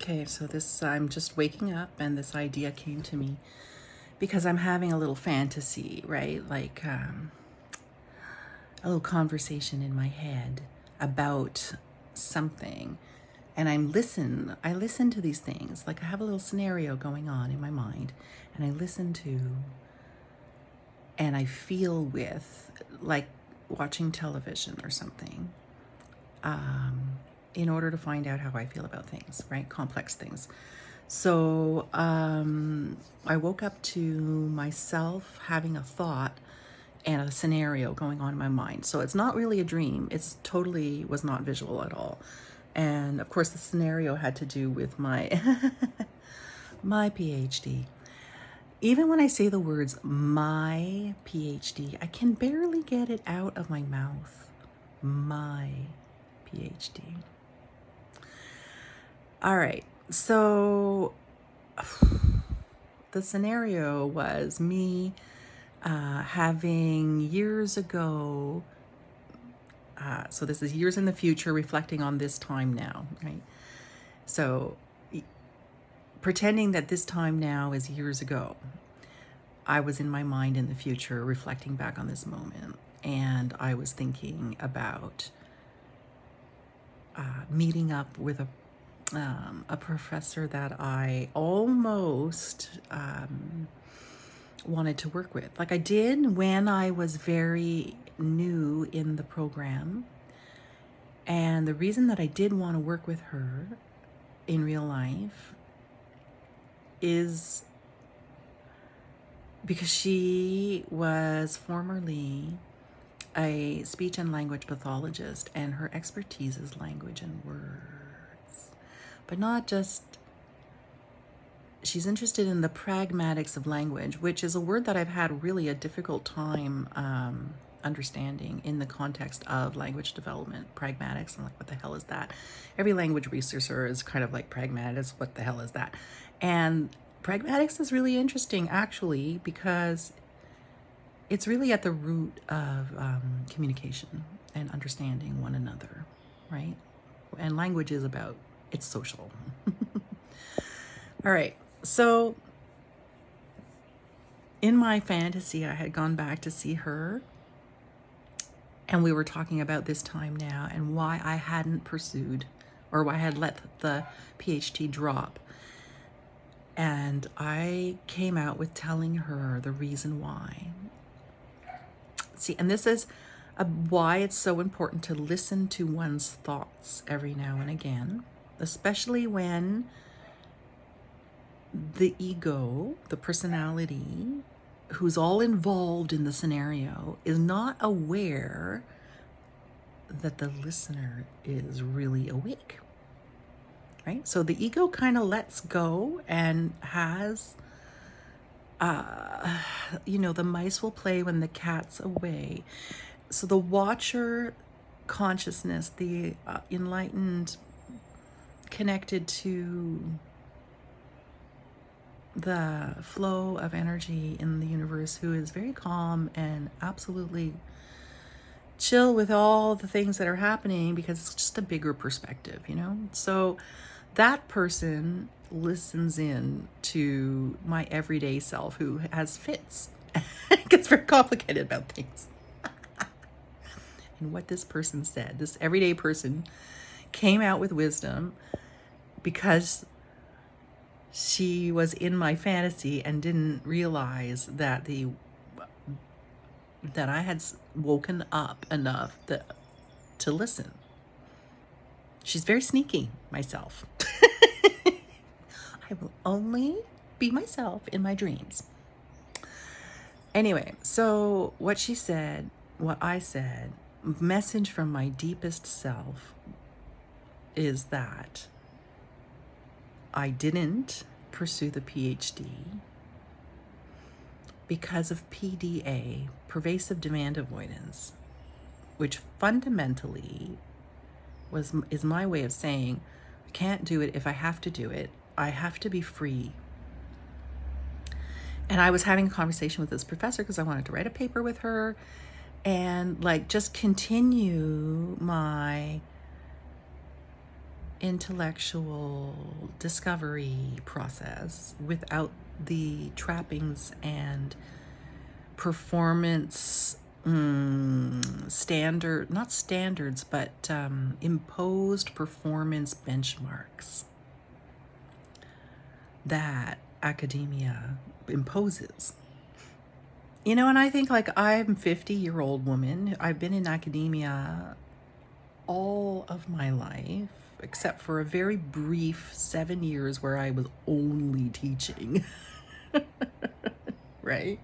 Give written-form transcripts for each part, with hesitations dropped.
Okay, so I'm just waking up and this idea came to me because I'm having a little fantasy, right? A little conversation in my head about something. And I listen to these things. Like I have a little scenario going on in my mind and I listen to and I feel with, like watching television or something, in order to find out how I feel about things, right? Complex things. So I woke up to myself having a thought and a scenario going on in my mind. So it's not really a dream. It's totally was not visual at all. And of course, the scenario had to do with my my PhD. Even when I say the words my PhD, I can barely get it out of my mouth. My PhD. All right. So the scenario was me having years ago, so this is years in the future, reflecting on this time now, right? So pretending that this time now is years ago, I was in my mind in the future, reflecting back on this moment, and I was thinking about meeting up with a professor that I almost wanted to work with. Like I did when I was very new in the program. And the reason that I did want to work with her in real life is because she was formerly a speech and language pathologist, and her expertise is language and words. But not just, she's interested in the pragmatics of language, which is a word that I've had really a difficult time understanding in the context of language development. Pragmatics, I'm like, what the hell is that? Every language researcher is kind of like, pragmatics, what the hell is that? And pragmatics is really interesting, actually, because it's really at the root of communication and understanding one another, right? And language is about, it's social. All right, so in my fantasy, I had gone back to see her, and we were talking about this time now and why I hadn't pursued, or why I had let the PhD drop. And I came out with telling her the reason why. See, and this is why it's so important to listen to one's thoughts every now and again, especially when the ego, the personality, who's all involved in the scenario, is not aware that the listener is really awake, right? So the ego kind of lets go and has, the mice will play when the cat's away. So the watcher consciousness, the enlightened, connected to the flow of energy in the universe, who is very calm and absolutely chill with all the things that are happening, because it's just a bigger perspective, So that person listens in to my everyday self who has fits. It gets very complicated about things. And what this person said, this everyday person, came out with wisdom because she was in my fantasy and didn't realize that I had woken up enough to listen. She's very sneaky, myself. I will only be myself in my dreams. Anyway, so what she said, what I said, message from my deepest self is that I didn't pursue the PhD because of PDA, pervasive demand avoidance, which fundamentally is my way of saying, I can't do it. If I have to do it, I have to be free. And I was having a conversation with this professor because I wanted to write a paper with her and just continue my intellectual discovery process without the trappings and performance not standards, but imposed performance benchmarks that academia imposes. You know, and I think, like, I'm a 50-year-old woman. I've been in academia all of my life, except for a very brief 7 years where I was only teaching, right?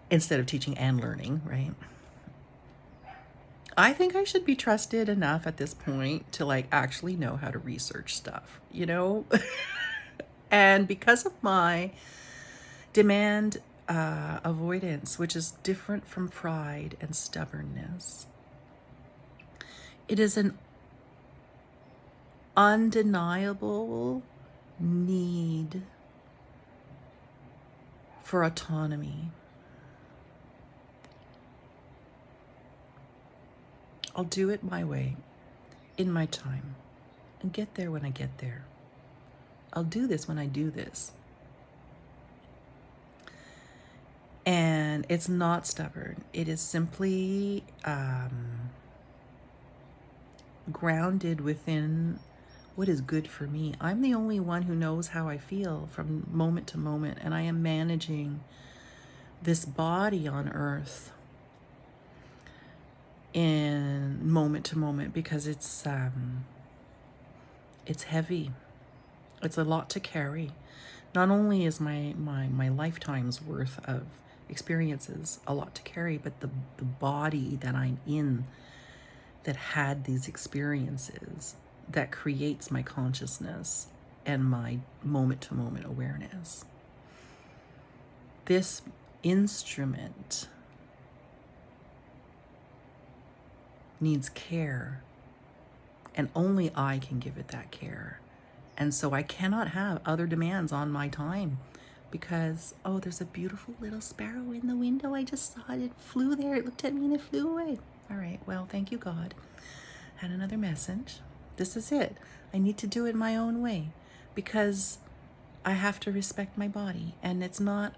Instead of teaching and learning, right? I think I should be trusted enough at this point to, like, actually know how to research stuff, you know? And because of my demand avoidance, which is different from pride and stubbornness, it is an undeniable need for autonomy. I'll do it my way, in my time, and get there when I get there. I'll do this when I do this. And it's not stubborn. It is simply grounded within what is good for me. I'm the only one who knows how I feel from moment to moment, and I am managing this body on earth in moment to moment because it's heavy. It's a lot to carry. Not only is my lifetime's worth of experiences a lot to carry, but the body that I'm in that had these experiences that creates my consciousness and my moment-to-moment awareness. This instrument needs care, and only I can give it that care. And so I cannot have other demands on my time because, oh, there's a beautiful little sparrow in the window. I just saw it. It flew there. It looked at me and it flew away. All right, well, thank you, God. Had another message. This is it. I need to do it my own way because I have to respect my body. And it's not,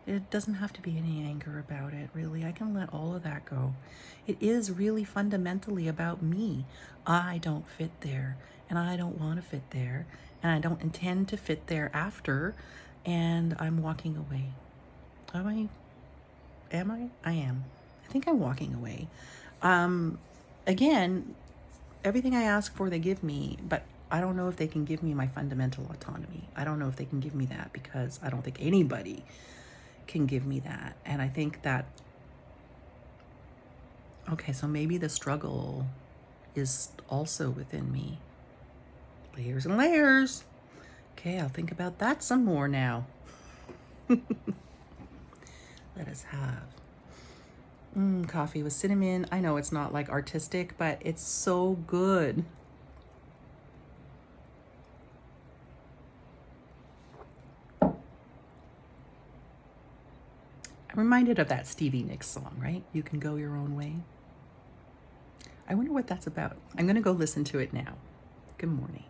it doesn't have to be any anger about it, really. I can let all of that go. It is really fundamentally about me. I don't fit there, and I don't want to fit there, and I don't intend to fit there after, and I'm walking away. Am I? I am. I think I'm walking away. Again, everything I ask for, they give me, but I don't know if they can give me my fundamental autonomy. I don't know if they can give me that because I don't think anybody can give me that. And I think that, okay, so maybe the struggle is also within me. Layers and layers. Okay, I'll think about that some more now. Let us have coffee with cinnamon. I know it's not like artistic, but it's so good. I'm reminded of that Stevie Nicks song, right? You Can Go Your Own Way. I wonder what that's about. I'm going to go listen to it now. Good morning.